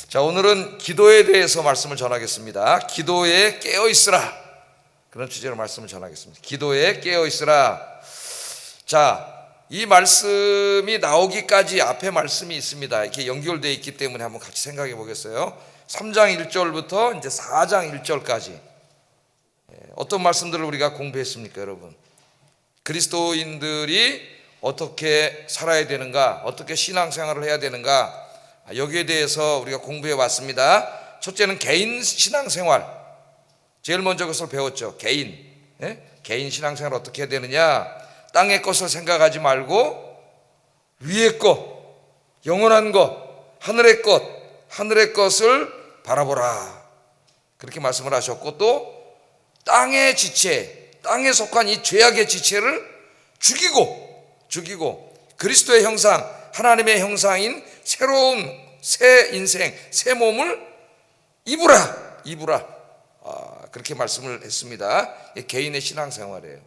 자, 오늘은 기도에 대해서 말씀을 전하겠습니다. 기도에 깨어있으라, 그런 주제로 말씀을 전하겠습니다. 기도에 깨어있으라. 자, 이 말씀이 나오기까지 앞에 말씀이 있습니다. 이렇게 연결되어 있기 때문에 한번 같이 생각해 보겠어요. 3장 1절부터 이제 4장 1절까지 어떤 말씀들을 우리가 공부했습니까, 여러분? 그리스도인들이 어떻게 살아야 되는가, 어떻게 신앙생활을 해야 되는가, 여기에 대해서 우리가 공부해 왔습니다. 첫째는 개인 신앙생활, 제일 먼저 그것을 배웠죠. 개인 신앙생활 어떻게 해야 되느냐. 땅의 것을 생각하지 말고 위의 것, 영원한 것, 하늘의 것을 바라보라, 그렇게 말씀을 하셨고, 또 땅의 지체, 땅에 속한 이 죄악의 지체를 죽이고 그리스도의 형상, 하나님의 형상인 새로운 새 인생, 새 몸을 입으라. 그렇게 말씀을 했습니다. 개인의 신앙생활이에요.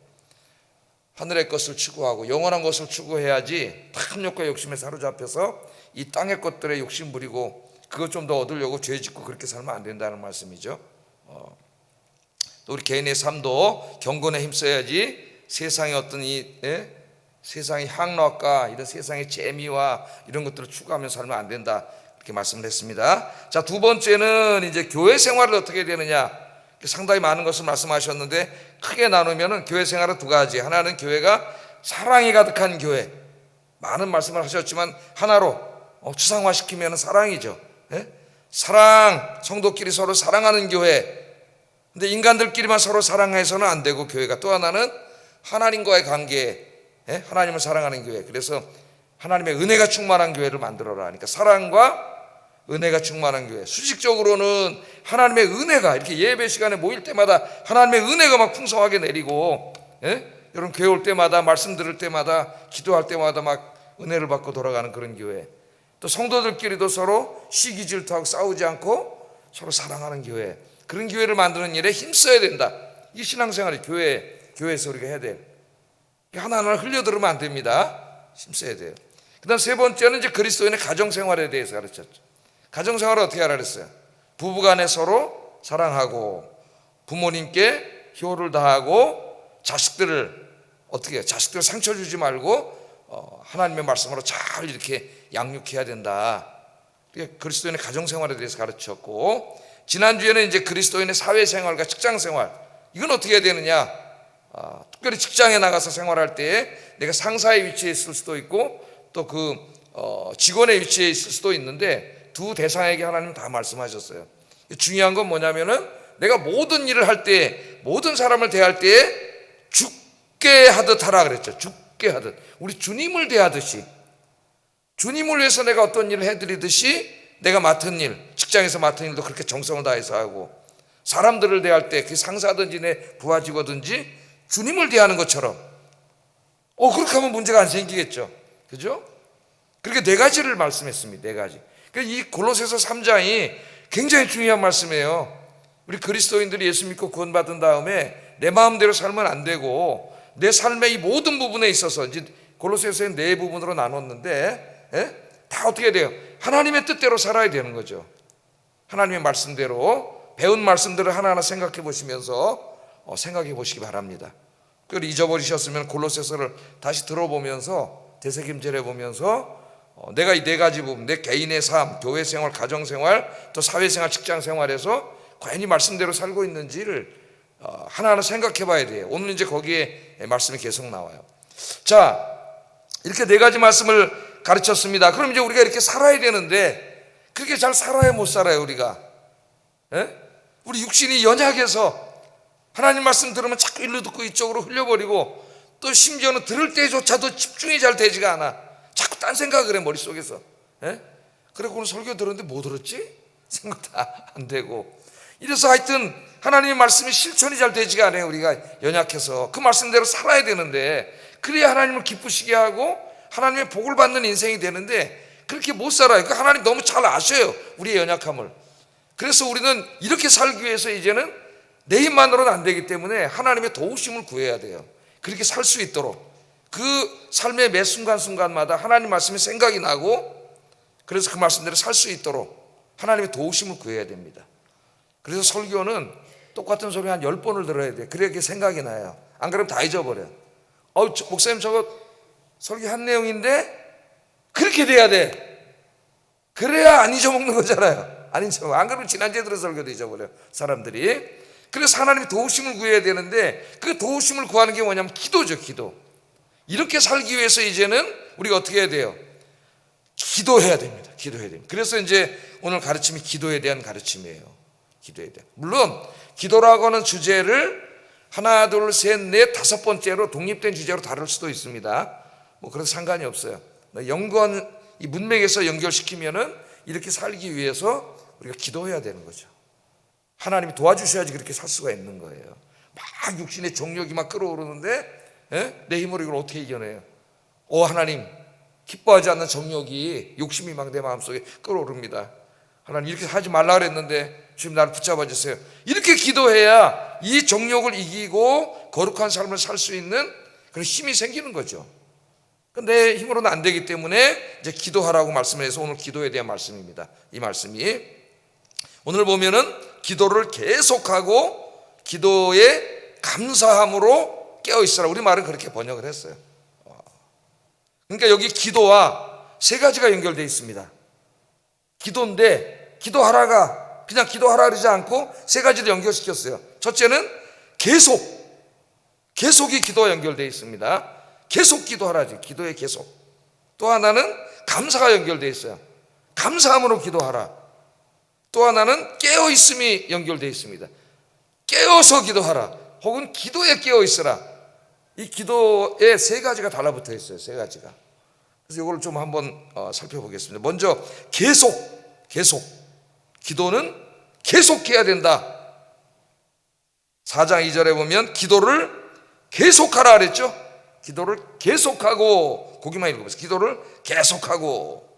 하늘의 것을 추구하고 영원한 것을 추구해야지 탐욕과 욕심에 사로잡혀서 이 땅의 것들에 욕심 부리고 그것 좀 더 얻으려고 죄 짓고 그렇게 살면 안 된다는 말씀이죠. 또 우리 개인의 삶도 경건에 힘써야지 세상의 어떤 세상의 향락과 이런 세상의 재미와 이런 것들을 추구하며 살면 안 된다, 그렇게 말씀을 했습니다. 자, 두 번째는 이제 교회 생활을 어떻게 해야 되느냐. 상당히 많은 것을 말씀하셨는데 크게 나누면은 교회 생활은 두 가지. 하나는 교회가 사랑이 가득한 교회, 많은 말씀을 하셨지만 하나로 추상화시키면 사랑이죠. 사랑, 성도끼리 서로 사랑하는 교회. 근데 인간들끼리만 서로 사랑해서는 안 되고, 교회가 또 하나는 하나님과의 관계, 하나님을 사랑하는 교회. 그래서 하나님의 은혜가 충만한 교회를 만들어라. 그러니까 사랑과 은혜가 충만한 교회. 수직적으로는 하나님의 은혜가 이렇게 예배 시간에 모일 때마다 하나님의 은혜가 막 풍성하게 내리고, 여러분 교회 올 때마다, 말씀 들을 때마다, 기도할 때마다 막 은혜를 받고 돌아가는 그런 교회. 또 성도들끼리도 서로 시기 질투하고 싸우지 않고 서로 사랑하는 교회. 그런 교회를 만드는 일에 힘써야 된다. 이 신앙생활이 교회에서 우리가 해야 돼요. 하나하나 흘려들으면 안 됩니다. 힘써야 돼요. 그 다음 세 번째는 이제 그리스도인의 가정생활에 대해서 가르쳤죠. 가정생활을 어떻게 하라 그랬어요? 부부간에 서로 사랑하고, 부모님께 효를 다하고, 자식들을 상처 주지 말고 하나님의 말씀으로 잘 이렇게 양육해야 된다. 그리스도인의 가정생활에 대해서 가르쳤고, 지난주에는 이제 그리스도인의 사회생활과 직장생활, 이건 어떻게 해야 되느냐. 특별히 직장에 나가서 생활할 때 내가 상사의 위치에 있을 수도 있고 또 직원의 위치에 있을 수도 있는데, 두 대상에게 하나님 다 말씀하셨어요. 중요한 건 뭐냐면은 내가 모든 일을 할 때, 모든 사람을 대할 때에 죽게 하듯 하라 그랬죠. 죽게 하듯, 우리 주님을 대하듯이, 주님을 위해서 내가 어떤 일을 해드리듯이 내가 맡은 일, 직장에서 맡은 일도 그렇게 정성을 다해서 하고, 사람들을 대할 때 그 상사든지 내 부하 직원든지 주님을 대하는 것처럼, 그렇게 하면 문제가 안 생기겠죠. 그죠? 그렇게 네 가지를 말씀했습니다. 네 가지. 이 골로새서 3장이 굉장히 중요한 말씀이에요. 우리 그리스도인들이 예수 믿고 구원받은 다음에 내 마음대로 살면 안 되고, 내 삶의 이 모든 부분에 있어서, 이제 골로새서의 네 부분으로 나눴는데, 다 어떻게 돼요? 하나님의 뜻대로 살아야 되는 거죠. 하나님의 말씀대로, 배운 말씀들을 하나하나 생각해 보시면서 생각해 보시기 바랍니다. 그걸 잊어버리셨으면 골로새서를 다시 들어보면서 되새김질해 보면서 내가 이 네 가지 부분, 내 개인의 삶, 교회 생활, 가정 생활, 또 사회 생활, 직장 생활에서 과연 이 말씀대로 살고 있는지를 하나하나 생각해 봐야 돼요. 오늘 이제 거기에 말씀이 계속 나와요. 자, 이렇게 네 가지 말씀을 가르쳤습니다. 그럼 이제 우리가 이렇게 살아야 되는데, 그렇게 잘 살아야 못 살아요, 우리가. 우리 육신이 연약해서 하나님 말씀 들으면 자꾸 일로 듣고 이쪽으로 흘려버리고, 또 심지어는 들을 때조차도 집중이 잘 되지가 않아. 자꾸 딴 생각을 해, 머릿속에서. 그래서 오늘 설교 들었는데 뭐 들었지? 생각 다 안 되고. 이래서 하여튼 하나님의 말씀이 실천이 잘 되지가 않아요. 우리가 연약해서 그 말씀대로 살아야 되는데, 그래야 하나님을 기쁘시게 하고 하나님의 복을 받는 인생이 되는데, 그렇게 못 살아요. 하나님 너무 잘 아셔요, 우리의 연약함을. 그래서 우리는 이렇게 살기 위해서 이제는 내 힘만으로는 안 되기 때문에 하나님의 도우심을 구해야 돼요. 그렇게 살 수 있도록, 그 삶의 매 순간순간마다 하나님 말씀이 생각이 나고, 그래서 그 말씀대로 살 수 있도록 하나님의 도우심을 구해야 됩니다. 그래서 설교는 똑같은 소리 한 10번을 들어야 돼. 그래야 그게 생각이 나요. 안 그러면 다 잊어버려. 목사님 저거 설교한 내용인데 그렇게 돼야 돼. 그래야 안 잊어먹는 거잖아요. 안 잊어먹어. 안 그러면 지난주에 들은 설교도 잊어버려 사람들이. 그래서 하나님의 도우심을 구해야 되는데 그 도우심을 구하는 게 뭐냐면 기도죠. 기도. 이렇게 살기 위해서 이제는 우리가 어떻게 해야 돼요? 기도해야 됩니다. 기도해야 됩니다. 그래서 이제 오늘 가르침이 기도에 대한 가르침이에요. 기도에 대한. 물론 기도라고 하는 주제를 하나, 둘, 셋, 넷, 5번째로 독립된 주제로 다룰 수도 있습니다. 뭐 그래서 상관이 없어요. 연관 이 문맥에서 연결시키면은 이렇게 살기 위해서 우리가 기도해야 되는 거죠. 하나님이 도와주셔야지 그렇게 살 수가 있는 거예요. 막 육신의 정욕이 막 끓어오르는데 내 힘으로 이걸 어떻게 이겨내요? 하나님, 기뻐하지 않는 정욕이 욕심이 막 내 마음속에 끓어오릅니다. 하나님 이렇게 하지 말라 그랬는데 주님 나를 붙잡아 주세요. 이렇게 기도해야 이 정욕을 이기고 거룩한 삶을 살 수 있는 그런 힘이 생기는 거죠. 근데 힘으로는 안 되기 때문에 이제 기도하라고 말씀을 해서 오늘 기도에 대한 말씀입니다. 이 말씀이 오늘 보면은 기도를 계속하고 기도에 감사함으로 깨어있으라. 우리 말은 그렇게 번역을 했어요. 그러니까 여기 기도와 세 가지가 연결되어 있습니다. 기도인데 기도하라가 그냥 기도하라 그러지 않고 세 가지를 연결시켰어요. 첫째는 계속이 기도와 연결되어 있습니다. 계속 기도하라지. 기도의 계속. 또 하나는 감사가 연결되어 있어요. 감사함으로 기도하라. 또 하나는 깨어있음이 연결되어 있습니다. 깨어서 기도하라. 혹은 기도에 깨어있으라. 이 기도에 세 가지가 달라붙어 있어요. 세 가지가. 그래서 이걸 좀 한번 살펴보겠습니다. 먼저 계속. 기도는 계속해야 된다. 4장 2절에 보면 기도를 계속하라 그랬죠. 기도를 계속하고, 거기만 읽어보세요. 기도를 계속하고.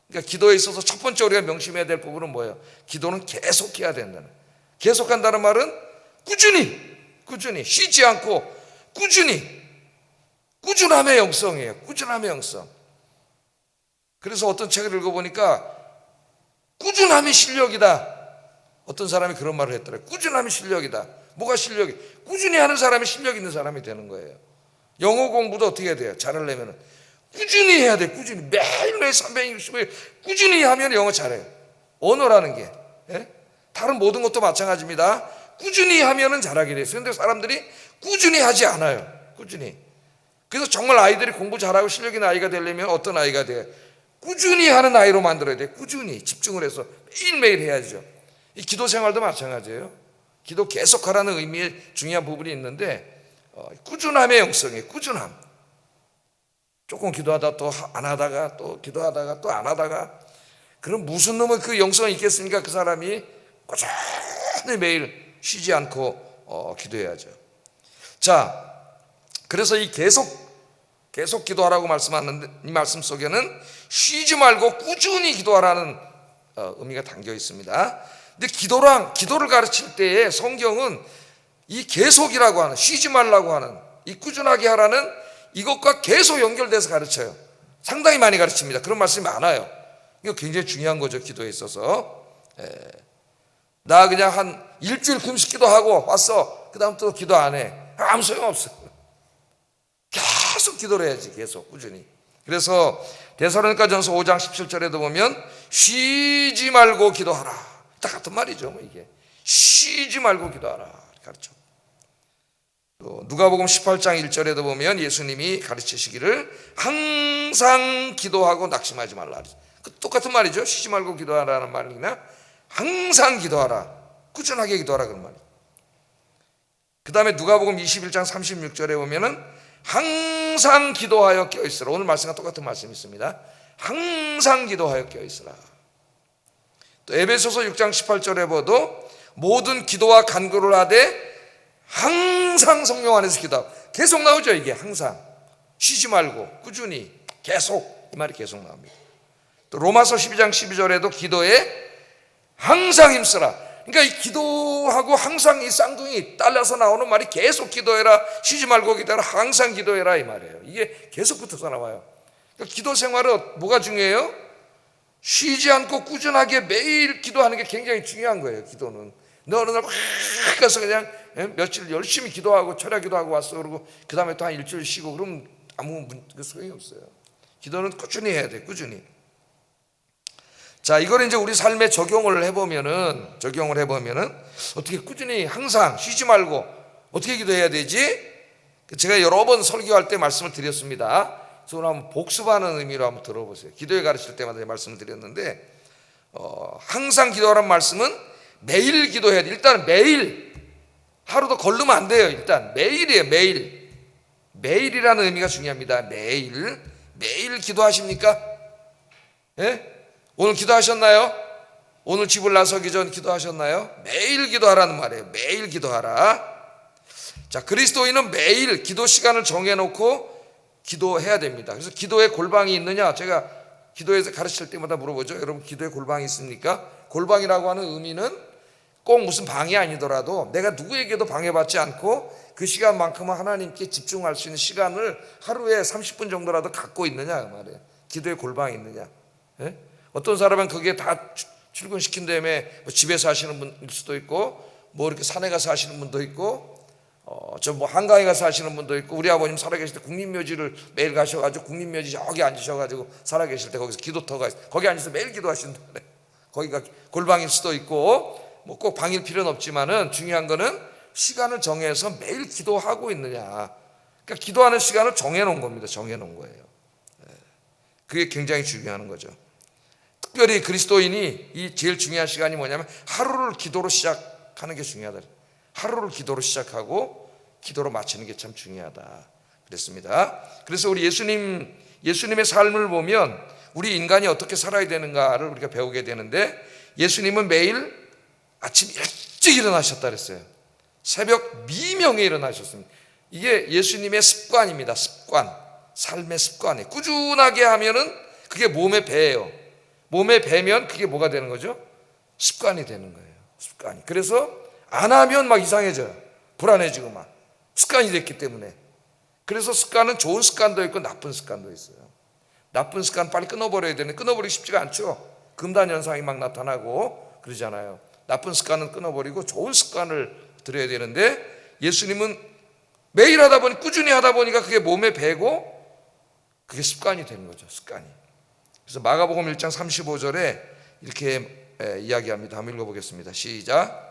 그러니까 기도에 있어서 첫 번째 우리가 명심해야 될 부분은 뭐예요? 기도는 계속해야 된다는. 계속한다는 말은 꾸준히 쉬지 않고 꾸준함의 영성이에요. 꾸준함의 영성. 그래서 어떤 책을 읽어보니까 꾸준함이 실력이다. 어떤 사람이 그런 말을 했더라고요. 꾸준함이 실력이다. 뭐가 실력이? 꾸준히 하는 사람이 실력 있는 사람이 되는 거예요. 영어 공부도 어떻게 해야 돼요? 잘하려면 꾸준히 해야 돼. 꾸준히 매일매일 365일 꾸준히 하면 영어 잘해요. 언어라는 게 다른 모든 것도 마찬가지입니다. 꾸준히 하면은 잘하게 돼요. 그런데 사람들이 꾸준히 하지 않아요. 꾸준히. 그래서 정말 아이들이 공부 잘하고 실력 있는 아이가 되려면 어떤 아이가 돼요? 꾸준히 하는 아이로 만들어야 돼요. 꾸준히 집중을 해서 매일매일 해야죠. 이 기도 생활도 마찬가지예요. 기도 계속하라는 의미의 중요한 부분이 있는데 꾸준함의 영성이에요. 꾸준함. 조금 기도하다 또 안 하다가 또 기도하다가 또 안 하다가 그럼 무슨 놈의 그 영성이 있겠습니까? 그 사람이 꾸준히 매일 쉬지 않고 기도해야죠. 자, 그래서 이 계속 기도하라고 말씀하는데 이 말씀 속에는 쉬지 말고 꾸준히 기도하라는 의미가 담겨 있습니다. 근데 기도를 가르칠 때에 성경은 이 계속이라고 하는, 쉬지 말라고 하는, 이 꾸준하게 하라는 이것과 계속 연결돼서 가르쳐요. 상당히 많이 가르칩니다. 그런 말씀이 많아요. 이거 굉장히 중요한 거죠. 기도에 있어서. 나 그냥 한 일주일 금식 기도하고 왔어. 그 다음 또 기도 안 해. 아무 소용없어. 계속 기도를 해야지. 계속 꾸준히. 그래서 데살로니가전서 5장 17절에도 보면 쉬지 말고 기도하라. 딱 같은 말이죠. 뭐 이게 쉬지 말고 기도하라 가르쳐. 또 누가복음 18장 1절에도 보면 예수님이 가르치시기를 항상 기도하고 낙심하지 말라. 똑같은 말이죠. 쉬지 말고 기도하라는 말이나 항상 기도하라, 꾸준하게 기도하라 그런 말이에요. 그 다음에 누가복음 21장 36절에 보면은 항상 기도하여 깨어있으라. 오늘 말씀과 똑같은 말씀이 있습니다. 항상 기도하여 깨어있으라. 또 에베소서 6장 18절에 보도 모든 기도와 간구를 하되 항상 성령 안에서 기도하고. 계속 나오죠. 이게 항상 쉬지 말고 꾸준히 계속, 이 말이 계속 나옵니다. 또 로마서 12장 12절에도 기도에 항상 힘쓰라. 그러니까 이 기도하고 항상 이 쌍둥이 딸려서 나오는 말이 계속 기도해라, 쉬지 말고 기도해라, 항상 기도해라 이 말이에요. 이게 계속 붙어서 나와요. 그러니까 기도 생활은 뭐가 중요해요? 쉬지 않고 꾸준하게 매일 기도하는 게 굉장히 중요한 거예요. 기도는 너 어느 날 확 가서 그냥 며칠 열심히 기도하고 철야 기도하고 왔어 그러고 그 다음에 또 한 일주일 쉬고 그럼 아무 소용이 없어요. 기도는 꾸준히 해야 돼. 꾸준히. 자, 이걸 이제 우리 삶에 적용을 해보면은 어떻게 꾸준히 항상 쉬지 말고 어떻게 기도해야 되지? 제가 여러 번 설교할 때 말씀을 드렸습니다. 그래서 오늘 한번 복습하는 의미로 한번 들어보세요. 기도에 가르칠 때마다 말씀을 드렸는데 항상 기도하라는 말씀은 매일 기도해야 돼. 일단 매일, 하루도 걸르면 안 돼요. 일단 매일이에요. 매일이라는 의미가 중요합니다. 매일 기도하십니까? 예? 오늘 기도하셨나요? 오늘 집을 나서기 전 기도하셨나요? 매일 기도하라는 말이에요. 매일 기도하라. 자, 그리스도인은 매일 기도 시간을 정해놓고 기도해야 됩니다. 그래서 기도에 골방이 있느냐? 제가 기도에서 가르칠 때마다 물어보죠. 여러분 기도에 골방이 있습니까? 골방이라고 하는 의미는 꼭 무슨 방이 아니더라도 내가 누구에게도 방해받지 않고 그 시간만큼은 하나님께 집중할 수 있는 시간을 하루에 30분 정도라도 갖고 있느냐 그 말이에요. 기도에 골방이 있느냐. 예? 어떤 사람은 그게 다 출근시킨 다음에 뭐 집에서 하시는 분일 수도 있고 뭐 이렇게 산에 가서 하시는 분도 있고 저 뭐 한강에 가서 하시는 분도 있고 우리 아버님 살아계실 때 국립묘지를 매일 가셔가지고 국립묘지 저기 앉으셔가지고 살아계실 때 거기서 기도터가 있어요. 거기 앉아서 매일 기도하신다 그래. 거기가 골방일 수도 있고 뭐 꼭 방일 필요는 없지만은 중요한 거는 시간을 정해서 매일 기도하고 있느냐. 그러니까 기도하는 시간을 정해놓은 겁니다. 정해놓은 거예요. 그게 굉장히 중요한 거죠. 특별히 그리스도인이 이 제일 중요한 시간이 뭐냐면 하루를 기도로 시작하는 게 중요하다. 하루를 기도로 시작하고 기도로 마치는 게 참 중요하다 그랬습니다. 그래서 우리 예수님의 삶을 보면 우리 인간이 어떻게 살아야 되는가를 우리가 배우게 되는데 예수님은 매일 아침 일찍 일어나셨다 그랬어요. 새벽 미명에 일어나셨습니다. 이게 예수님의 습관입니다. 삶의 습관이에요. 꾸준하게 하면은 그게 몸에 배예요. 몸에 배면 그게 뭐가 되는 거죠? 습관이 되는 거예요. 습관이. 그래서 안 하면 막 이상해져요. 불안해지고 막. 습관이 됐기 때문에. 그래서 습관은 좋은 습관도 있고 나쁜 습관도 있어요. 나쁜 습관 빨리 끊어버려야 되는데 끊어버리기 쉽지가 않죠. 금단 현상이 막 나타나고 그러잖아요. 나쁜 습관은 끊어버리고 좋은 습관을 들여야 되는데 예수님은 매일 하다 보니 꾸준히 하다 보니까 그게 몸에 배고 그게 습관이 되는 거죠. 습관이. 그래서 마가복음 1장 35절에 이렇게 이야기합니다. 한번 읽어보겠습니다. 시작.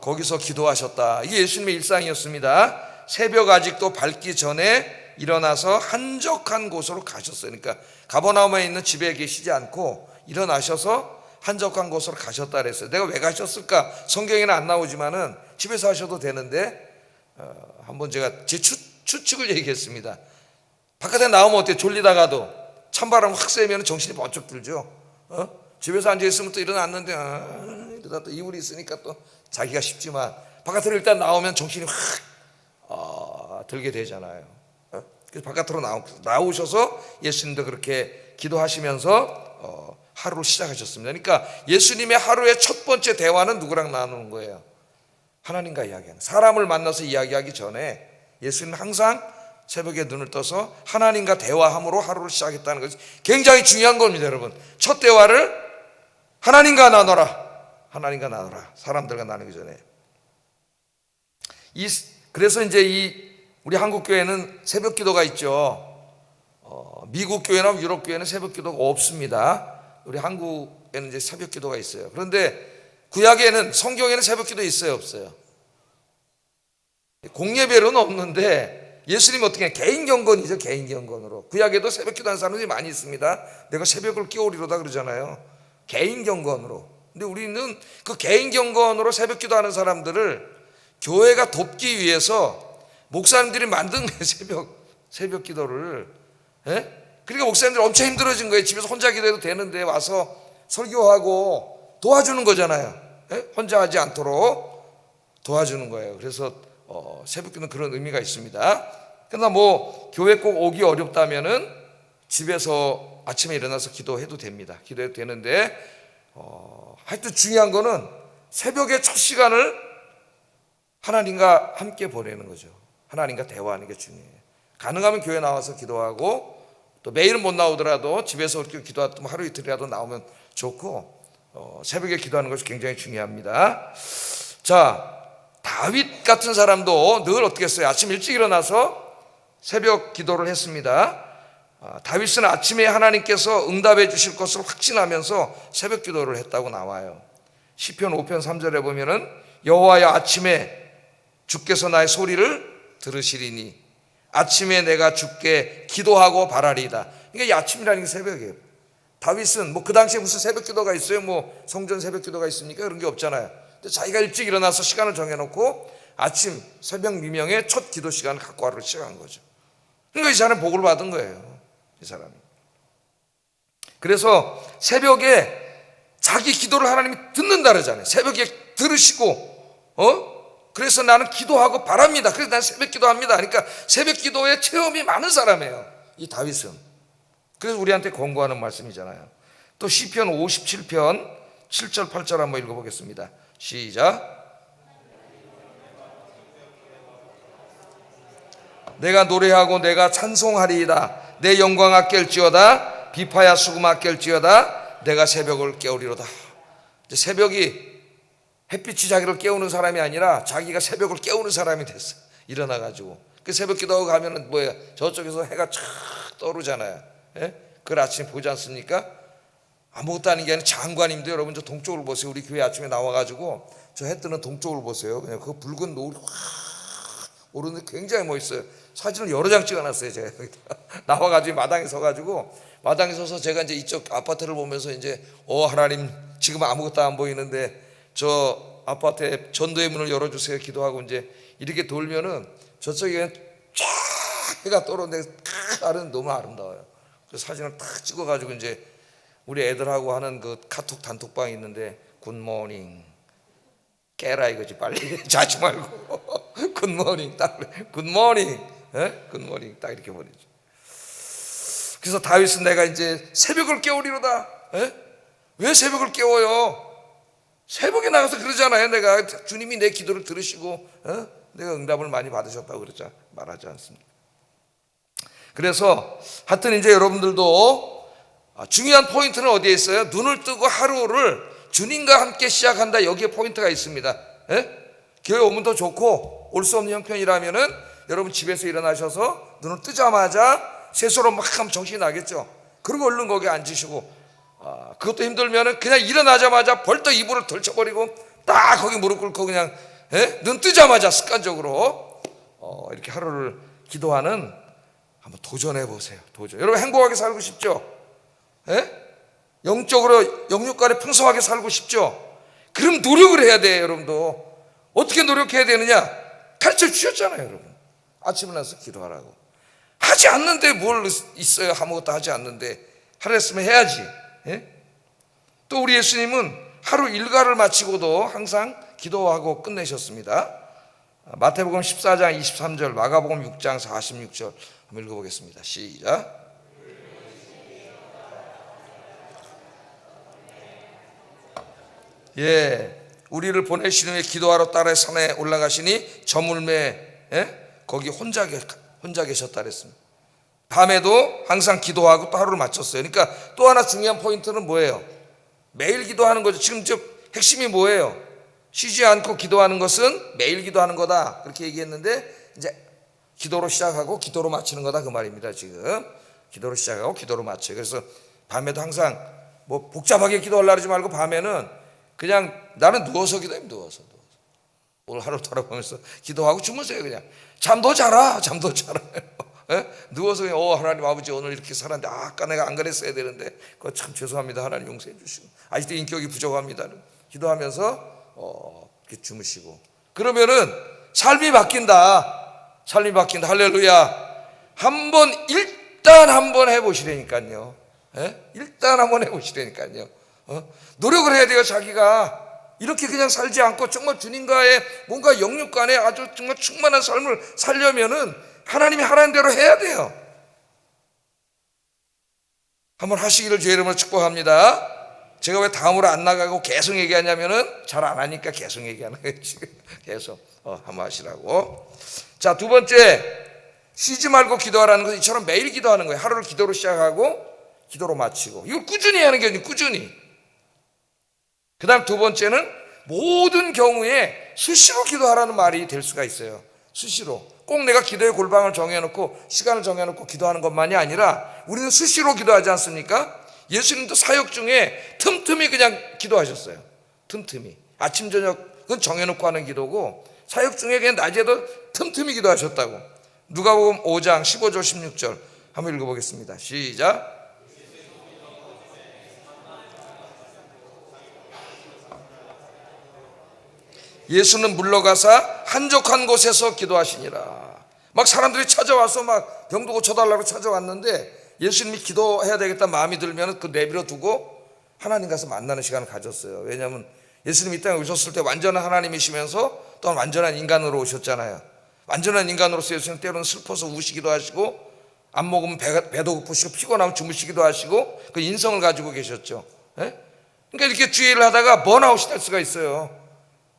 거기서 기도하셨다. 이게 예수님의 일상이었습니다. 새벽 아직도 밝기 전에 일어나서 한적한 곳으로 가셨어요. 그러니까 가버나움에 있는 집에 계시지 않고 일어나셔서 한적한 곳으로 가셨다 그랬어요. 내가 왜 가셨을까? 성경에는 안 나오지만은 집에서 하셔도 되는데 한번 제가 제 추측을 얘기했습니다. 바깥에 나오면 어때요? 졸리다가도 찬바람 확 쐬면 정신이 번쩍 들죠. 집에서 앉아있으면 또 일어났는데 이러다 또 이불이 있으니까 또 자기가 쉽지만 바깥으로 일단 나오면 정신이 확 들게 되잖아요. 그래서 바깥으로 나오셔서 예수님도 그렇게 기도하시면서 하루를 시작하셨습니다. 그러니까 예수님의 하루의 첫 번째 대화는 누구랑 나누는 거예요? 하나님과 이야기하는. 사람을 만나서 이야기하기 전에 예수님은 항상 새벽에 눈을 떠서 하나님과 대화함으로 하루를 시작했다는 것이 굉장히 중요한 겁니다. 여러분, 첫 대화를 하나님과 나눠라. 하나님과 나눠라. 사람들과 나누기 전에. 그래서 이제 우리 한국 교회는 새벽 기도가 있죠. 미국 교회나 유럽 교회는 새벽 기도가 없습니다. 우리 한국에는 이제 새벽 기도가 있어요. 그런데 구약에는, 성경에는 새벽 기도 있어요, 없어요? 공예배로는 없는데 예수님 어떻게 해요? 개인 경건이죠. 개인 경건으로. 구약에도 새벽 기도하는 사람들이 많이 있습니다. 내가 새벽을 깨우리로다 그러잖아요. 개인 경건으로. 근데 우리는 그 개인 경건으로 새벽 기도하는 사람들을 교회가 돕기 위해서 목사님들이 만든 거예요. 새벽 기도를. 그러니까 목사님들이 엄청 힘들어진 거예요. 집에서 혼자 기도해도 되는데 와서 설교하고 도와주는 거잖아요. 혼자 하지 않도록 도와주는 거예요. 그래서 새벽 기도는 그런 의미가 있습니다. 그러나 뭐 교회 꼭 오기 어렵다면은 집에서 아침에 일어나서 기도해도 됩니다. 기도해도 되는데 하여튼 중요한 거는 새벽의 첫 시간을 하나님과 함께 보내는 거죠. 하나님과 대화하는 게 중요해요. 가능하면 교회 나와서 기도하고, 또 매일은 못 나오더라도 집에서 이렇게 기도하면 하루 이틀이라도 나오면 좋고, 새벽에 기도하는 것이 굉장히 중요합니다. 자, 다윗 같은 사람도 늘 어떻게 했어요? 아침 일찍 일어나서 새벽 기도를 했습니다. 다윗은 아침에 하나님께서 응답해 주실 것을 확신하면서 새벽 기도를 했다고 나와요. 시편 5편 3절에 보면은 여호와여, 아침에 주께서 나의 소리를 들으시리니 아침에 내가 주께 기도하고 바라리이다. 그러니까 이 아침이라는 게 새벽이에요. 다윗은 뭐 그 당시에 무슨 새벽 기도가 있어요? 뭐 성전 새벽 기도가 있습니까? 그런 게 없잖아요. 근데 자기가 일찍 일어나서 시간을 정해놓고 아침 새벽 미명의 첫 기도 시간을 갖고 하루를 시작한 거죠. 그러니까 이 사람은 복을 받은 거예요, 이 사람이. 그래서 새벽에 자기 기도를 하나님이 듣는다 그러잖아요. 새벽에 들으시고, 그래서 나는 기도하고 바랍니다. 그래서 나는 새벽 기도합니다. 그러니까 새벽 기도에 체험이 많은 사람이에요, 이 다윗은. 그래서 우리한테 권고하는 말씀이잖아요. 또 시편 57편 7절 8절 한번 읽어보겠습니다. 시작. 내가 노래하고 내가 찬송하리이다. 내 영광 아낄지어다. 비파야 수금 아낄지어다. 내가 새벽을 깨우리로다. 이제 새벽이 햇빛이 자기를 깨우는 사람이 아니라 자기가 새벽을 깨우는 사람이 됐어. 일어나가지고 그 새벽 기도하고 가면은 뭐예요? 저쪽에서 해가 쫙 떠오르잖아요. 예? 그걸 아침에 보지 않습니까? 아무것도 아닌 게 아니라 장관님도 여러분 저 동쪽을 보세요. 우리 교회 아침에 나와가지고 저 해 뜨는 동쪽을 보세요. 그냥 그 붉은 노을이 확 오르는데 굉장히 멋있어요. 사진을 여러 장 찍어놨어요. 제가 나와가지고 마당에 서가지고, 마당에 서서 제가 이제 이쪽 아파트를 보면서 이제 하나님 지금 아무것도 안 보이는데 저 아파트에 전도의 문을 열어주세요 기도하고 이제 이렇게 돌면은 저쪽에 쫙 해가 떠오르는데 탁 너무 아름다워요. 그래서 사진을 탁 찍어가지고 이제 우리 애들하고 하는 그 카톡 단톡방이 있는데 굿모닝 깨라 이거지, 빨리 자지 말고 굿모닝 딱 굿모닝, 굿모닝 딱 이렇게 보내죠. 그래서 다윗은 내가 이제 새벽을 깨우리로다. 왜 새벽을 깨워요? 새벽에 나가서 그러잖아요. 내가 주님이 내 기도를 들으시고 내가 응답을 많이 받으셨다고 말하지 않습니까? 그래서 하여튼 이제 여러분들도 중요한 포인트는 어디에 있어요? 눈을 뜨고 하루를 주님과 함께 시작한다. 여기에 포인트가 있습니다. 교회 오면 더 좋고, 올 수 없는 형편이라면은 여러분 집에서 일어나셔서 눈을 뜨자마자 세수로 막 하면 정신이 나겠죠. 그리고 얼른 거기 앉으시고, 그것도 힘들면은 그냥 일어나자마자 벌떡 이불을 덜쳐버리고 딱 거기 무릎 꿇고 그냥 눈 뜨자마자 습관적으로 이렇게 하루를 기도하는, 한번 도전해 보세요. 도전. 여러분 행복하게 살고 싶죠? 영적으로 영육간에 풍성하게 살고 싶죠? 그럼 노력을 해야 돼요. 여러분도 어떻게 노력해야 되느냐? 가르쳐 주셨잖아요. 여러분 아침에 나서 기도하라고. 하지 않는데 뭘 있어요? 아무것도 하지 않는데. 하라 했으면 해야지. 또 우리 예수님은 하루 일과를 마치고도 항상 기도하고 끝내셨습니다. 마태복음 14장 23절, 마가복음 6장 46절 한번 읽어보겠습니다. 시작. 우리를 보내시는 후에 기도하러 따라 산에 올라가시니 저물매 거기 혼자 계셨다 그랬습니다. 밤에도 항상 기도하고 또 하루를 마쳤어요. 그러니까 또 하나 중요한 포인트는 뭐예요? 매일 기도하는 거죠. 지금 저 핵심이 뭐예요? 쉬지 않고 기도하는 것은 매일 기도하는 거다, 그렇게 얘기했는데 이제 기도로 시작하고 기도로 마치는 거다 그 말입니다. 지금 기도로 시작하고 기도로 마쳐요. 그래서 밤에도 항상 뭐 복잡하게 기도하려고 하지 말고 밤에는 그냥 나는 누워서 기도해. 누워서 오늘 하루 돌아보면서 기도하고 주무세요. 그냥 잠도 자라. 누워서 하나님 아버지 오늘 이렇게 살았는데 아까 내가 안 그랬어야 되는데 그거 참 죄송합니다. 하나님 용서해 주시고 아직도 인격이 부족합니다. 기도하면서 이렇게 주무시고 그러면은 삶이 바뀐다. 할렐루야. 일단 한번 해보시라니까요. 일단 한번 해보시라니까요. 노력을 해야 돼요. 자기가 이렇게 그냥 살지 않고 정말 주님과의 뭔가 영육간에 아주 정말 충만한 삶을 살려면은 하나님이 하라는 대로 해야 돼요. 한번 하시기를 주의 이름으로 축복합니다. 제가 왜 다음으로 안 나가고 계속 얘기하냐면은 잘 안 하니까 계속 얘기하는 거예요. 지금 계속 한번 하시라고. 자, 두 번째, 쉬지 말고 기도하라는 것은 이처럼 매일 기도하는 거예요. 하루를 기도로 시작하고 기도로 마치고, 이걸 꾸준히 하는 게 아니고 꾸준히. 그 다음 두 번째는 모든 경우에 수시로 기도하라는 말이 될 수가 있어요. 수시로. 꼭 내가 기도의 골방을 정해놓고 시간을 정해놓고 기도하는 것만이 아니라 우리는 수시로 기도하지 않습니까? 예수님도 사역 중에 틈틈이 그냥 기도하셨어요. 틈틈이. 아침 저녁은 정해놓고 하는 기도고, 사역 중에 그냥 낮에도 틈틈이 기도하셨다고. 누가복음 5장 15절 16절 한번 읽어보겠습니다. 시작. 예수는 물러가사 한적한 곳에서 기도하시니라. 막 사람들이 찾아와서 막 병도 고쳐달라고 찾아왔는데 예수님이 기도해야 되겠다 마음이 들면 그 내버려 두고 하나님 가서 만나는 시간을 가졌어요. 왜냐하면 예수님이 이 땅에 오셨을 때 완전한 하나님이시면서 또한 완전한 인간으로 오셨잖아요. 완전한 인간으로서 예수님 때로는 슬퍼서 우시기도 하시고, 안 먹으면 배도 고프시고 피곤하면 주무시기도 하시고, 그 인성을 가지고 계셨죠. 예? 그러니까 이렇게 주의를 하다가 번아웃이 될 수가 있어요.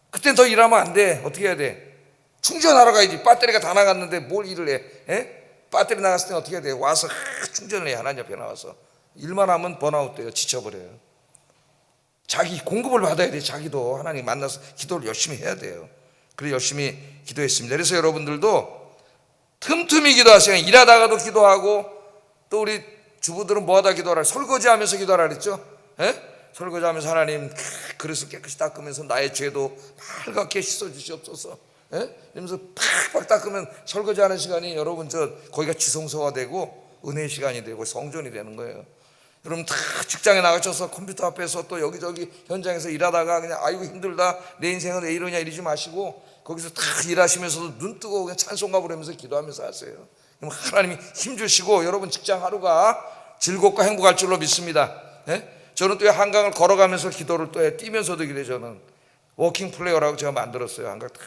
그땐 더 일하면 안 돼. 어떻게 해야 돼? 충전하러 가야지. 배터리가 다 나갔는데 뭘 일을 해? 예? 배터리 나갔을 때 어떻게 해야 돼? 와서 충전을 해. 하나님 옆에 나와서. 일만 하면 번아웃 돼요. 지쳐버려요. 자기 공급을 받아야 돼. 자기도 하나님 만나서 기도를 열심히 해야 돼요. 그래 열심히 기도했습니다. 그래서 여러분들도 틈틈이 기도하세요. 일하다가도 기도하고, 또 우리 주부들은 뭐하다 기도하라? 설거지하면서 기도하라 그랬죠? 예? 설거지하면서 하나님 그릇을 깨끗이 닦으면서 나의 죄도 빨갛게 씻어주시옵소서. 예? 이러면서 팍팍 닦으면 설거지하는 시간이 여러분 거기가 지성소가 되고 은혜의 시간이 되고 성전이 되는 거예요. 여러분 다 직장에 나가셔서 컴퓨터 앞에서 또 여기저기 현장에서 일하다가 그냥 아이고 힘들다 내 인생은 왜 이러냐 이러지 마시고, 거기서 다 일하시면서도 눈 뜨고 그냥 찬송가 부르면서 기도하면서 하세요. 그럼 하나님이 힘주시고 여러분 직장 하루가 즐겁고 행복할 줄로 믿습니다. 예? 저는 또 한강을 걸어가면서 기도를 또 해. 뛰면서도 기도해. 저는 워킹 플레이어라고 제가 만들었어요. 한강 딱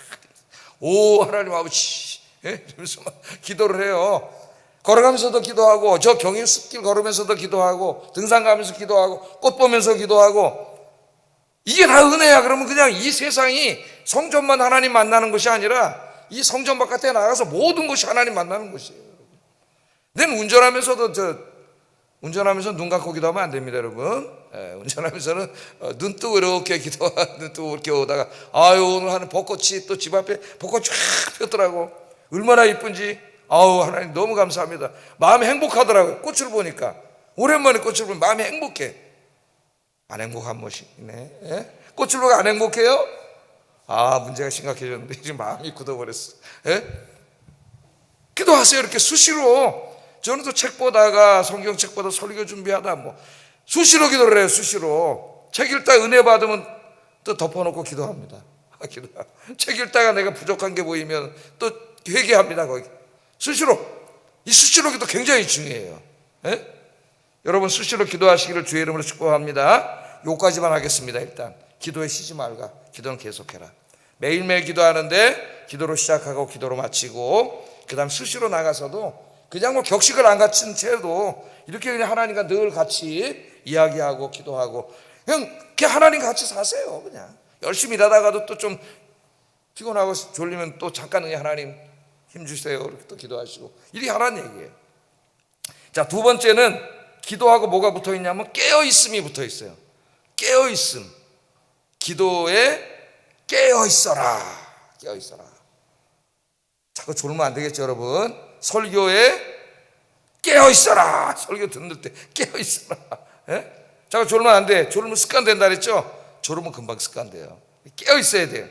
오 하나님 아버지, 예? 이러면서 막 기도를 해요. 걸어가면서도 기도하고, 저 경인 숲길 걸으면서도 기도하고, 등산 가면서 기도하고, 꽃 보면서 기도하고. 이게 다 은혜야. 그러면 그냥 이 세상이 성전만 하나님 만나는 것이 아니라 이 성전 바깥에 나가서 모든 것이 하나님 만나는 것이에요. nên 운전하면서 눈 감고 기도하면 안 됩니다, 여러분. 예, 운전하면서는 눈 뜨고 이렇게 눈 뜨고 이렇게 오다가 아유 오늘 하는 벚꽃이 또 집 앞에 벚꽃 쫙 폈더라고. 얼마나 이쁜지. 아우 하나님 너무 감사합니다. 마음이 행복하더라고요. 꽃을 보니까. 오랜만에 꽃을 보면 마음이 행복해. 안 행복한 것이네. 예? 꽃을 보고 안 행복해요? 아 문제가 심각해졌는데 지금 마음이 굳어버렸어. 예? 기도하세요. 이렇게 수시로. 저는 또 책 보다가 성경책 보다 설교 준비하다 뭐 수시로 기도를 해요. 수시로. 책 읽다 은혜 받으면 또 덮어놓고 기도합니다. 책 읽다가 내가 부족한 게 보이면 또 회개합니다. 거기 수시로. 이 수시로 기도 굉장히 중요해요. 예? 여러분 수시로 기도하시기를 주의 이름으로 축복합니다. 요까지만 하겠습니다. 일단 기도에 쉬지 말가. 기도는 계속해라. 매일매일 기도하는데 기도로 시작하고 기도로 마치고, 그 다음 수시로 나가서도 그냥 뭐 격식을 안 갖춘 채도 이렇게 그냥 하나님과 늘 같이 이야기하고 기도하고 그냥 하나님 같이 사세요. 그냥 열심히 일하다가도 또 좀 피곤하고 졸리면 또 잠깐 그냥 하나님 힘주세요 이렇게 또 기도하시고, 이게 하라는 얘기예요. 자, 두 번째는 기도하고 뭐가 붙어있냐면 깨어있음이 붙어있어요. 깨어있음. 기도에 깨어있어라. 깨어있어라. 자꾸 졸면 안 되겠죠, 여러분. 설교에 깨어있어라. 설교 듣는 때 깨어있어라. 예? 자꾸 졸면 안 돼. 졸으면 습관 된다 그랬죠? 졸으면 금방 습관 돼요. 깨어있어야 돼요.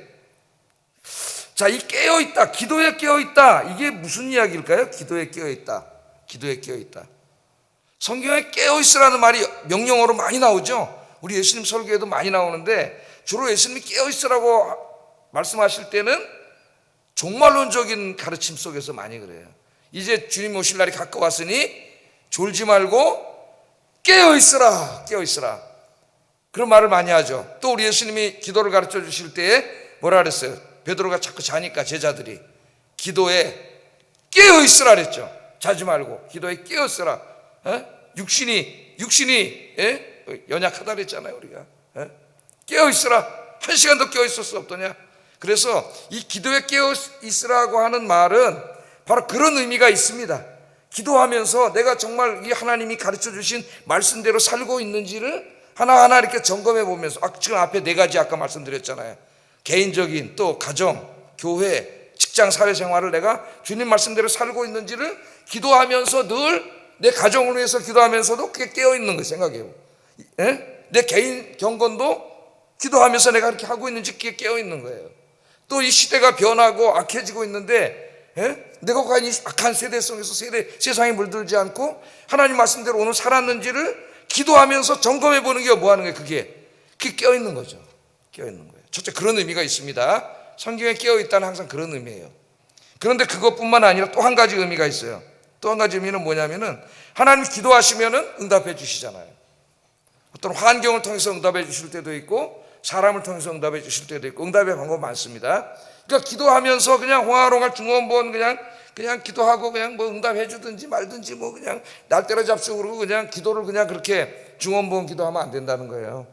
자, 이 깨어있다, 기도에 깨어있다, 이게 무슨 이야기일까요? 기도에 깨어있다. 기도에 깨어있다. 성경에 깨어있으라는 말이 명령어로 많이 나오죠. 우리 예수님 설교에도 많이 나오는데 주로 예수님이 깨어있으라고 말씀하실 때는 종말론적인 가르침 속에서 많이 그래요. 이제 주님 오실 날이 가까웠으니 졸지 말고 깨어있으라. 깨어있으라. 그런 말을 많이 하죠. 또 우리 예수님이 기도를 가르쳐 주실 때에 뭐라 그랬어요? 베드로가 자꾸 자니까 제자들이 기도에 깨어있으라 그랬죠. 자지 말고 기도에 깨어있으라. 육신이 연약하다 그랬잖아요. 우리가 깨어있으라. 한 시간도 깨어있을 수 없더냐. 그래서 이 기도에 깨어있으라고 하는 말은 바로 그런 의미가 있습니다. 기도하면서 내가 정말 이 하나님이 가르쳐 주신 말씀대로 살고 있는지를 하나하나 이렇게 점검해 보면서, 지금 앞에 네 가지 아까 말씀드렸잖아요. 개인적인, 또 가정, 교회, 직장, 사회생활을 내가 주님 말씀대로 살고 있는지를 기도하면서 늘 내 가정을 위해서 기도하면서도 그게 깨어있는 거 생각해요. 내 개인 경건도 기도하면서 내가 이렇게 하고 있는지 그게 깨어있는 거예요. 또 이 시대가 변하고 악해지고 있는데 내가 과연 이 악한 세대 속에서 세상에 물들지 않고 하나님 말씀대로 오늘 살았는지를 기도하면서 점검해 보는 게 뭐 하는 거예요? 그게 깨어있는 거죠. 깨어있는 거예요. 첫째, 그런 의미가 있습니다. 성경에 깨어있다는 항상 그런 의미예요. 그런데 그것뿐만 아니라 또 한 가지 의미가 있어요. 또 한 가지 의미는 뭐냐면은, 하나님이 기도하시면은 응답해 주시잖아요. 어떤 환경을 통해서 응답해 주실 때도 있고, 사람을 통해서 응답해 주실 때도 있고, 응답의 방법 많습니다. 그러니까 기도하면서 그냥 홍화롱할 중원본 그냥 기도하고 그냥 뭐 응답해 주든지 말든지 뭐 그냥 날때려 잡수고 그러고 그냥 기도를 그냥 그렇게 중원본 기도하면 안 된다는 거예요.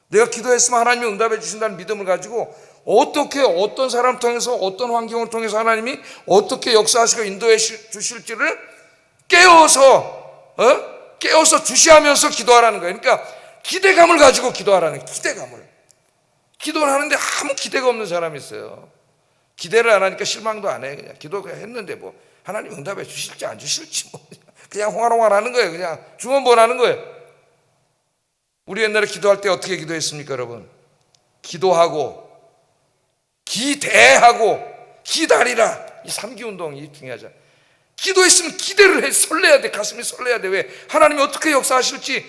내가 기도했으면 하나님이 응답해 주신다는 믿음을 가지고 어떻게, 어떤 사람 통해서, 어떤 환경을 통해서 하나님이 어떻게 역사하시고 인도해 주실지를 깨워서 주시하면서 기도하라는 거예요. 그러니까 기대감을 가지고 기도하라는 거예요. 기대감을. 기도를 하는데 아무 기대가 없는 사람이 있어요. 기대를 안 하니까 실망도 안 해. 그냥 기도했는데 뭐 하나님 응답해 주실지 안 주실지 뭐 그냥 홍화롱화 하는 거예요. 그냥 중원본하는 거예요. 우리 옛날에 기도할 때 어떻게 기도했습니까, 여러분? 기도하고 기대하고 기다리라. 이 3기 운동이 중요하죠. 기도했으면 기대를 해. 설레야 돼. 가슴이 설레야 돼. 왜? 하나님이 어떻게 역사하실지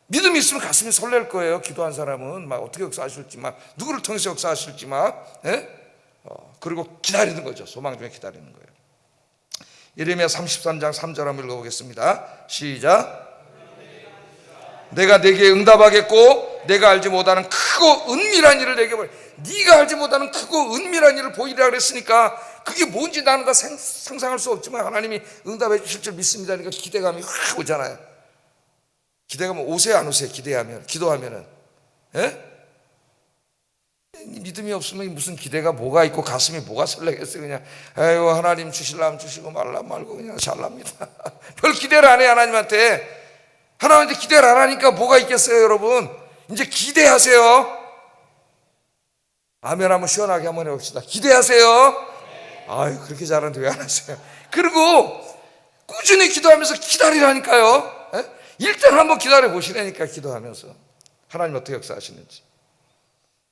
믿음이 있으면 가슴이 설렐 거예요. 기도한 사람은 막 어떻게 역사하실지, 막 누구를 통해서 역사하실지 막 그리고 기다리는 거죠. 소망 중에 기다리는 거예요. 예레미야 33장 3절 한번 읽어보겠습니다. 시작. 내가 내게 응답하겠고 내가 알지 못하는 크고 은밀한 일을 내게 보여. 네가 알지 못하는 크고 은밀한 일을 보이리라 그랬으니까 그게 뭔지 나는 다 상상할 수 없지만 하나님이 응답해 주실 줄 믿습니다. 그러니까 기대감이 확 오잖아요. 기대감 오세요, 안 오세요? 기도하면은 믿음이 없으면 무슨 기대가 뭐가 있고 가슴이 뭐가 설레겠어요. 그냥 아유 하나님 주실라면 주시고 말라면 말고 그냥 잘납니다. 별 기대를 안 해. 하나님한테 기대를 안 하니까 뭐가 있겠어요, 여러분? 이제 기대하세요. 아멘 한번 시원하게 한번 해봅시다. 기대하세요. 아유 그렇게 잘하는데 왜 안 하세요? 그리고 꾸준히 기도하면서 기다리라니까요. 일단 한번 기다려 보시라니까. 기도하면서 하나님 어떻게 역사하시는지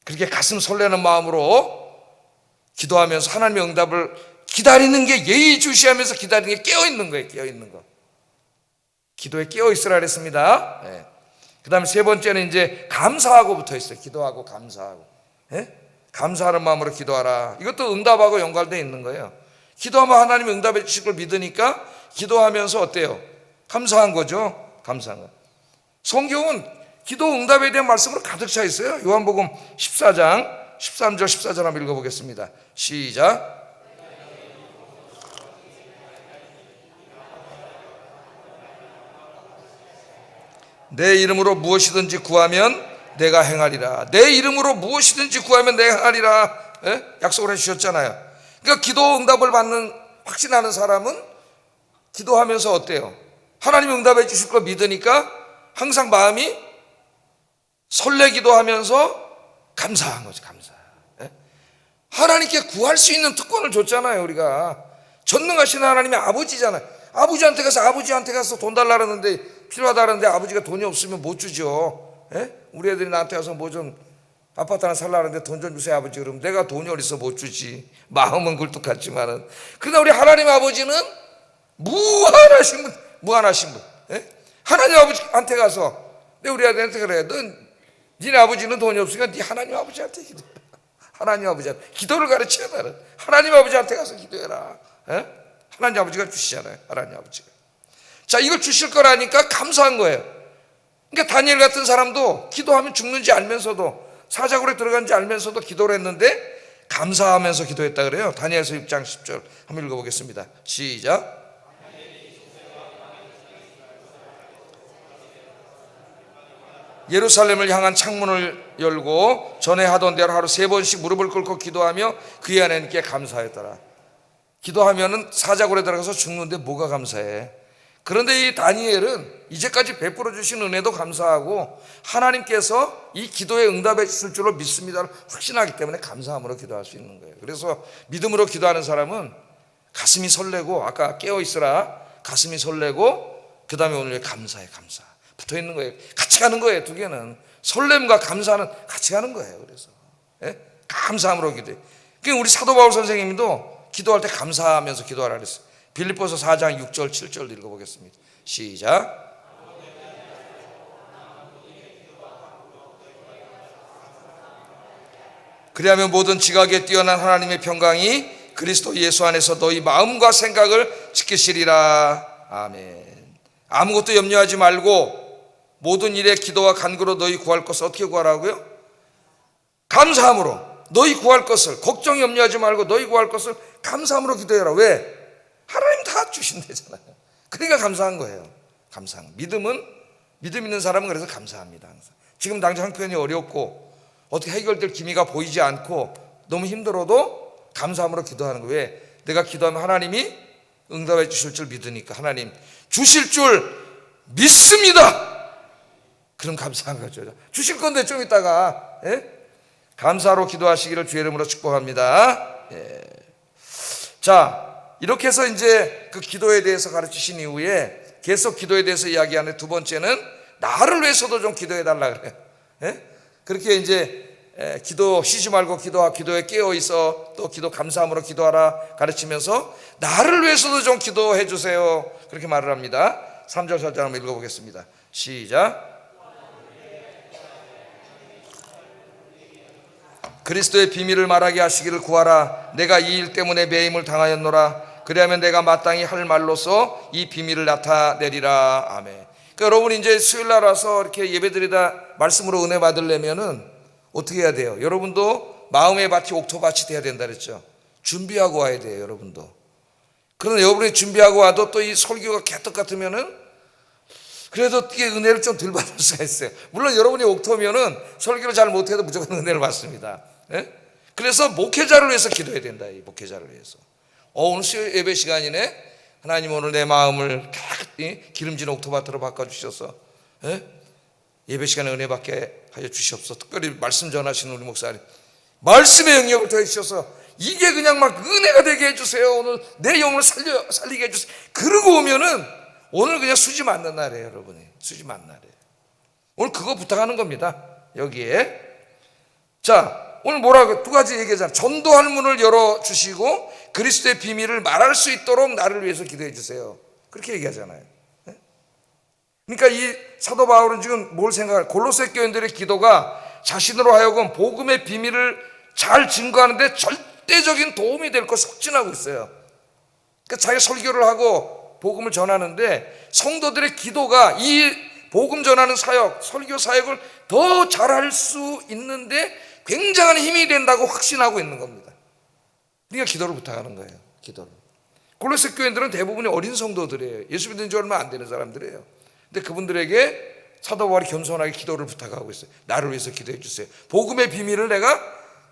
그렇게 가슴 설레는 마음으로 기도하면서 하나님의 응답을 기다리는 게 예의주시하면서 기다리는 게 깨어있는 거예요. 깨어있는 거. 기도에 깨어있으라 그랬습니다. 그 다음에 세 번째는 이제 감사하고 붙어 있어요. 기도하고 감사하고. 감사하는 마음으로 기도하라. 이것도 응답하고 연관되어 있는 거예요. 기도하면 하나님이 응답해 주실 걸 믿으니까 기도하면서 어때요? 감사한 거죠. 감사한 거. 성경은 기도 응답에 대한 말씀으로 가득 차 있어요. 요한복음 14장 13절 14절 한번 읽어보겠습니다. 시작. 내 이름으로 무엇이든지 구하면 내가 행하리라. 내 이름으로 무엇이든지 구하면 내가 행하리라. 약속을 해주셨잖아요. 그러니까 기도 응답을 받는 확신하는 사람은 기도하면서 어때요? 하나님 응답해 주실 걸 믿으니까 항상 마음이 설레기도 하면서 감사한 거죠. 감사. 하나님께 구할 수 있는 특권을 줬잖아요. 우리가 전능하신 하나님의 아버지잖아요. 아버지한테 가서 돈 달라 그러는데, 필요하다 그러는데 아버지가 돈이 없으면 못 주죠. 우리 애들이 나한테 와서 뭐 좀 아파트 하나 살라 그러는데 돈 좀 주세요 아버지. 그러면 내가 돈이 어디서 못 주지. 마음은 굴뚝같지만은. 그러나 우리 하나님 아버지는 무한하신 분. 하나님 아버지한테 가서 우리 아들한테 그래. 니네 아버지는 돈이 없으니까 네 하나님 아버지한테 기도해라. 하나님 아버지한테 기도를 가르쳐야 나는. 하나님 아버지한테 가서 기도해라. 하나님 아버지가 주시잖아요. 하나님 아버지가. 자, 이걸 주실 거라니까 감사한 거예요. 그러니까 다니엘 같은 사람도 기도하면 죽는지 알면서도, 사자굴에 들어간지 알면서도 기도를 했는데 감사하면서 기도했다 그래요. 다니엘서 6장 10절 한번 읽어보겠습니다. 시작. 예루살렘을 향한 창문을 열고 전에 하던 대로 하루 3번씩 무릎을 꿇고 기도하며 그의 하나님께 감사했더라. 기도하면은 사자굴에 들어가서 죽는데 뭐가 감사해? 그런데 이 다니엘은 이제까지 베풀어 주신 은혜도 감사하고 하나님께서 이 기도에 응답해 주실 줄로 믿습니다를 확신하기 때문에 감사함으로 기도할 수 있는 거예요. 그래서 믿음으로 기도하는 사람은 가슴이 설레고, 아까 깨어있으라, 가슴이 설레고, 그 다음에 오늘 감사해. 감사 붙어있는 거예요. 같이 가는 거예요. 두 개는 설렘과 감사는 같이 가는 거예요. 그래서 감사함으로 기도해. 그러니까 우리 사도 바울 선생님도 기도할 때 감사하면서 기도하라 그랬어요. 빌립보서 4장 6절 7절 읽어보겠습니다. 시작. 그리하면 모든 지각에 뛰어난 하나님의 평강이 그리스도 예수 안에서 너희 마음과 생각을 지키시리라. 아멘. 아무것도 염려하지 말고 모든 일에 기도와 간구로 너희 구할 것을 어떻게 구하라고요? 감사함으로. 너희 구할 것을, 걱정 염려하지 말고 너희 구할 것을 감사함으로 기도해라. 왜? 하나님 다 주신대잖아요. 그러니까 감사한 거예요. 감사한. 믿음 있는 사람은 그래서 감사합니다. 항상. 지금 당장 형편이 어렵고 어떻게 해결될 기미가 보이지 않고 너무 힘들어도 감사함으로 기도하는 거예요. 왜? 내가 기도하면 하나님이 응답해 주실 줄 믿으니까. 하나님 주실 줄 믿습니다. 그럼 감사한 거죠. 주실 건데 좀 이따가 감사로 기도하시기를 주의 이름으로 축복합니다. 자, 이렇게 해서 이제 그 기도에 대해서 가르치신 이후에 계속 기도에 대해서 이야기하는 두 번째는 나를 위해서도 좀 기도해 달라 그래요. 그렇게 이제 기도 쉬지 말고 기도에 깨어 있어, 또 기도 감사함으로 기도하라 가르치면서 나를 위해서도 좀 기도해 주세요. 그렇게 말을 합니다. 3절 4절 한번 읽어보겠습니다. 시작. 그리스도의 비밀을 말하게 하시기를 구하라. 내가 이 일 때문에 매임을 당하였노라. 그리하면 내가 마땅히 할 말로서 이 비밀을 나타내리라. 아멘. 그러니까 여러분 이제 수요일날 와서 이렇게 예배드리다 말씀으로 은혜 받으려면은 어떻게 해야 돼요? 여러분도 마음의 밭이 옥토밭이 돼야 된다 그랬죠. 준비하고 와야 돼요. 여러분도. 그러나 여러분이 준비하고 와도 또 이 설교가 개떡 같으면은 그래도 이게 은혜를 좀 덜 받을 수가 있어요. 물론 여러분이 옥토면은 설교를 잘 못해도 무조건 은혜를 받습니다. 그래서 목회자를 위해서 기도해야 된다. 이 목회자를 위해서. 오늘 수요 예배 시간이네. 하나님 오늘 내 마음을 기름진 옥토밭으로 바꿔주셔서 예배 시간에 은혜 받게 하여 주시옵소서. 특별히 말씀 전하시는 우리 목사님 말씀의 영역을 더해 주셔서 이게 그냥 막 은혜가 되게 해주세요. 오늘 내 영을 살리게 해주세요. 그러고 오면은 오늘 그냥 수지 맞는 날이에요. 여러분이 수지 맞는 날이에요. 오늘 그거 부탁하는 겁니다. 여기에 자 오늘 뭐라고 두 가지 얘기하잖아요. 전도할 문을 열어주시고 그리스도의 비밀을 말할 수 있도록 나를 위해서 기도해 주세요. 그렇게 얘기하잖아요. 그러니까 이 사도 바울은 지금 뭘 생각할? 골로새 교인들의 기도가 자신으로 하여금 복음의 비밀을 잘 증거하는데 절대적인 도움이 될 것을 확신하고 있어요. 그러니까 자기가 설교를 하고 복음을 전하는데 성도들의 기도가 이 복음 전하는 사역, 설교 사역을 더 잘할 수 있는데 굉장한 힘이 된다고 확신하고 있는 겁니다. 그러니까 기도를 부탁하는 거예요. 기도를. 골로새 교인들은 대부분이 어린 성도들이에요. 예수 믿은 지 얼마 안 되는 사람들이에요. 근데 그분들에게 사도 바울이 겸손하게 기도를 부탁하고 있어요. 나를 위해서 기도해 주세요. 복음의 비밀을 내가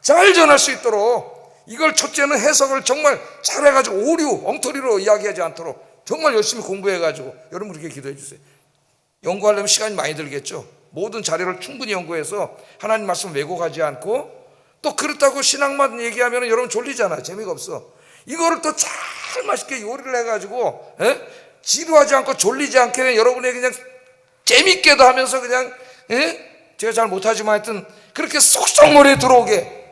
잘 전할 수 있도록 이걸 첫째는 해석을 정말 잘해가지고 오류, 엉터리로 이야기하지 않도록 정말 열심히 공부해가지고 여러분 그렇게 기도해 주세요. 연구하려면 시간이 많이 들겠죠. 모든 자료를 충분히 연구해서 하나님 말씀 왜곡하지 않고 또 그렇다고 신앙만 얘기하면 여러분 졸리잖아요. 재미가 없어. 이거를 또 잘 맛있게 요리를 해가지고 지루하지 않고 졸리지 않게 여러분의 그냥 재밌게도 하면서 그냥 제가 잘 못하지만 하여튼 그렇게 속속머리에 들어오게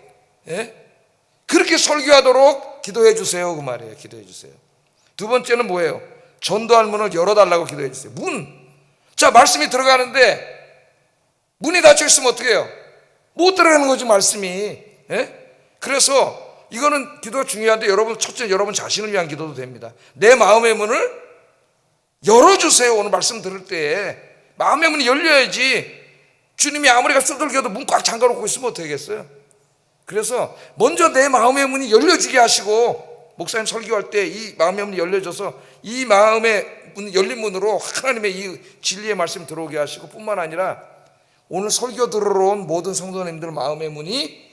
그렇게 설교하도록 기도해 주세요. 그 말이에요. 기도해 주세요. 두 번째는 뭐예요? 전도할 문을 열어달라고 기도해 주세요. 문. 자 말씀이 들어가는데 문이 닫혀 있으면 어떻게 해요? 못 들어가는 거지 말씀이. 그래서 이거는 기도가 중요한데 여러분 첫째 여러분 자신을 위한 기도도 됩니다. 내 마음의 문을 열어주세요. 오늘 말씀 들을 때 마음의 문이 열려야지. 주님이 아무리 두들겨도 문 꽉 잠가놓고 있으면 어떻게겠어요? 그래서 먼저 내 마음의 문이 열려지게 하시고 목사님 설교할 때 이 마음의 문이 열려져서 이 마음의 문 열린 문으로 하나님의 이 진리의 말씀 들어오게 하시고 뿐만 아니라 오늘 설교 들으러 온 모든 성도님들 마음의 문이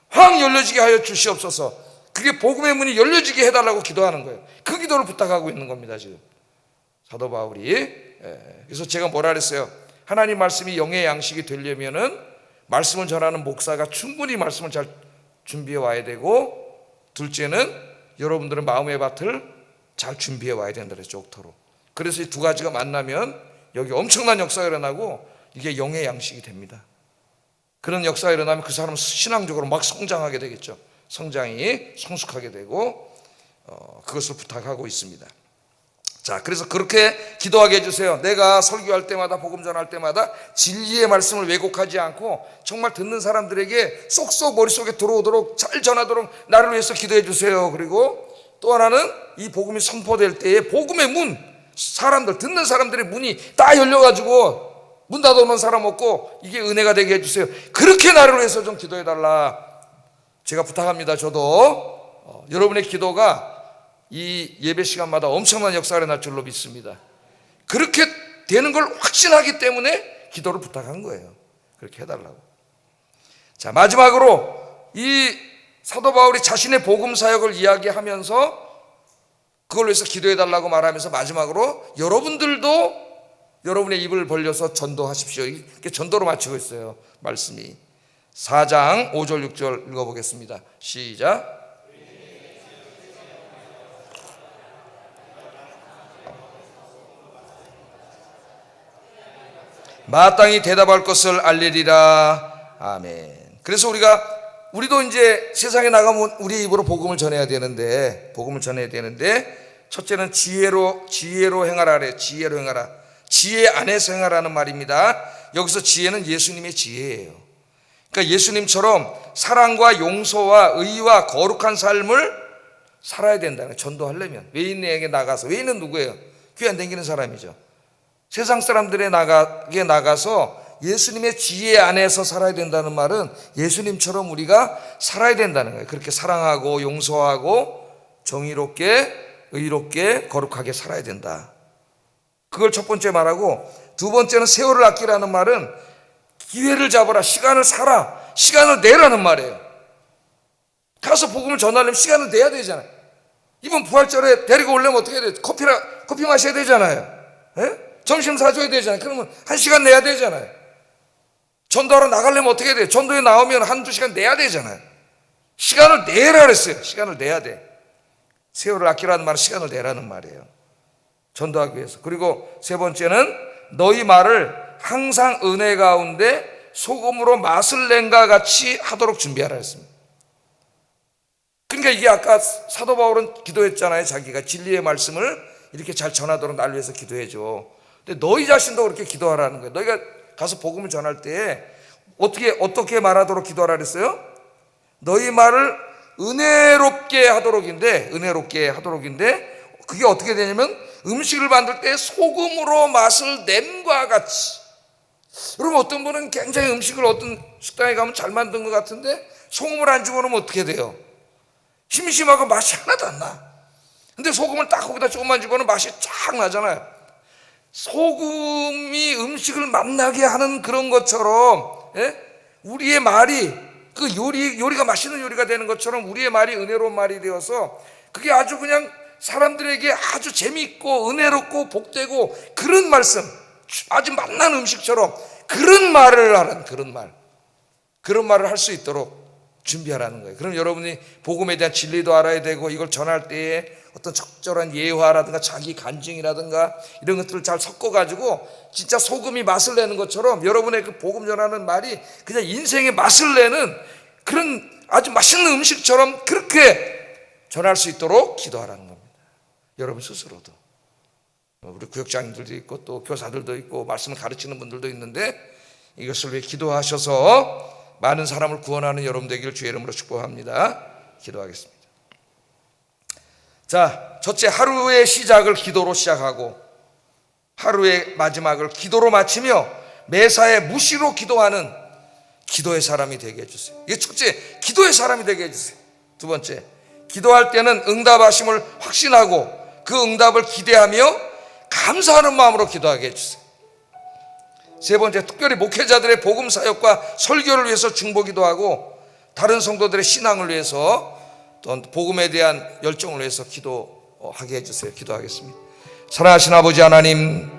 확 열려지게 하여 주시옵소서. 그게 복음의 문이 열려지게 해달라고 기도하는 거예요. 그 기도를 부탁하고 있는 겁니다 지금 사도 바울이. 그래서 제가 뭐라 그랬어요? 하나님 말씀이 영의 양식이 되려면은 말씀을 전하는 목사가 충분히 말씀을 잘 준비해 와야 되고, 둘째는 여러분들은 마음의 밭을 잘 준비해 와야 된다 그랬죠, 옥토로. 그래서 이 두 가지가 만나면 여기 엄청난 역사가 일어나고 이게 영의 양식이 됩니다. 그런 역사가 일어나면 그 사람은 신앙적으로 막 성장하게 되겠죠. 성장이 성숙하게 되고 그것을 부탁하고 있습니다. 자, 그래서 그렇게 기도하게 해주세요. 내가 설교할 때마다 복음 전할 때마다 진리의 말씀을 왜곡하지 않고 정말 듣는 사람들에게 쏙쏙 머릿속에 들어오도록 잘 전하도록 나를 위해서 기도해 주세요. 그리고 또 하나는 이 복음이 선포될 때에 복음의 문, 사람들 듣는 사람들의 문이 다 열려가지고 문 닫아놓은 사람 없고 이게 은혜가 되게 해주세요. 그렇게 나를 위해서 좀 기도해 달라 제가 부탁합니다. 저도 여러분의 기도가 이 예배 시간마다 엄청난 역사가 일어날 줄로 믿습니다. 그렇게 되는 걸 확신하기 때문에 기도를 부탁한 거예요. 그렇게 해달라고. 자, 마지막으로 이 사도 바울이 자신의 복음 사역을 이야기하면서 그걸 위해서 기도해달라고 말하면서 마지막으로 여러분들도 여러분의 입을 벌려서 전도하십시오. 이렇게 전도로 마치고 있어요. 말씀이 4장 5절 6절 읽어보겠습니다. 시작. 마땅히 대답할 것을 알리리라. 아멘. 그래서 우리도 이제 세상에 나가면 우리 입으로 복음을 전해야 되는데 첫째는 지혜로 행하라 그래요. 지혜로 행하라. 지혜 안에서 행하라는 말입니다. 여기서 지혜는 예수님의 지혜예요. 그러니까 예수님처럼 사랑과 용서와 의와 거룩한 삶을 살아야 된다는 거예요. 전도하려면 외인에게 나가서, 외인은 누구예요? 귀 안 댕기는 사람이죠. 세상 사람들에게 나가서 예수님의 지혜 안에서 살아야 된다는 말은 예수님처럼 우리가 살아야 된다는 거예요. 그렇게 사랑하고 용서하고 정의롭게 의롭게 거룩하게 살아야 된다. 그걸 첫 번째 말하고, 두 번째는 세월을 아끼라는 말은 기회를 잡아라, 시간을 사라, 시간을 내라는 말이에요. 가서 복음을 전하려면 시간을 내야 되잖아요. 이번 부활절에 데리고 오려면 어떻게 해야 돼요? 커피 마셔야 되잖아요. 예? 점심 사줘야 되잖아요. 그러면 1시간 내야 되잖아요. 전도하러 나가려면 어떻게 해야 돼요? 전도에 나오면 1-2시간 내야 되잖아요. 시간을 내라 그랬어요. 시간을 내야 돼. 세월을 아끼라는 말은 시간을 내라는 말이에요. 전도하기 위해서. 그리고 세 번째는 너희 말을 항상 은혜 가운데 소금으로 맛을 낸과 같이 하도록 준비하라 했습니다. 그러니까 이게 아까 사도 바울은 기도했잖아요. 자기가 진리의 말씀을 이렇게 잘 전하도록 나를 위해서 기도해줘. 근데 너희 자신도 그렇게 기도하라는 거예요. 너희가 가서 복음을 전할 때 어떻게 말하도록 기도하라 그랬어요? 너희 말을 은혜롭게 하도록인데 그게 어떻게 되냐면 음식을 만들 때 소금으로 맛을 냄과 같이. 여러분, 어떤 분은 굉장히 음식을 어떤 식당에 가면 잘 만든 것 같은데 소금을 안 집어넣으면 어떻게 돼요? 심심하고 맛이 하나도 안 나. 근데 소금을 딱 거기다 조금만 집어넣으면 맛이 쫙 나잖아요. 소금이 음식을 맛나게 하는 그런 것처럼, 우리의 말이 그 요리가 맛있는 요리가 되는 것처럼 우리의 말이 은혜로운 말이 되어서 그게 아주 그냥 사람들에게 아주 재미있고 은혜롭고 복되고 그런 말씀, 아주 맛난 음식처럼 그런 말을 하라는, 그런 말을 할 수 있도록 준비하라는 거예요. 그럼 여러분이 복음에 대한 진리도 알아야 되고, 이걸 전할 때에 어떤 적절한 예화라든가 자기 간증이라든가 이런 것들을 잘 섞어가지고 진짜 소금이 맛을 내는 것처럼 여러분의 그 복음 전하는 말이 그냥 인생의 맛을 내는 그런 아주 맛있는 음식처럼 그렇게 전할 수 있도록 기도하라는 겁니다. 여러분 스스로도. 우리 구역장님들도 있고 또 교사들도 있고 말씀을 가르치는 분들도 있는데 이것을 위해 기도하셔서 많은 사람을 구원하는 여러분 되기를 주의 이름으로 축복합니다. 기도하겠습니다. 자, 첫째, 하루의 시작을 기도로 시작하고 하루의 마지막을 기도로 마치며 매사에 무시로 기도하는 기도의 사람이 되게 해주세요. 이게 첫째, 기도의 사람이 되게 해주세요. 두 번째, 기도할 때는 응답하심을 확신하고 그 응답을 기대하며 감사하는 마음으로 기도하게 해주세요. 세 번째, 특별히 목회자들의 복음 사역과 설교를 위해서 중보기도 하고 다른 성도들의 신앙을 위해서 또 복음에 대한 열정을 위해서 기도하게 해주세요. 기도하겠습니다. 사랑하신 아버지 하나님,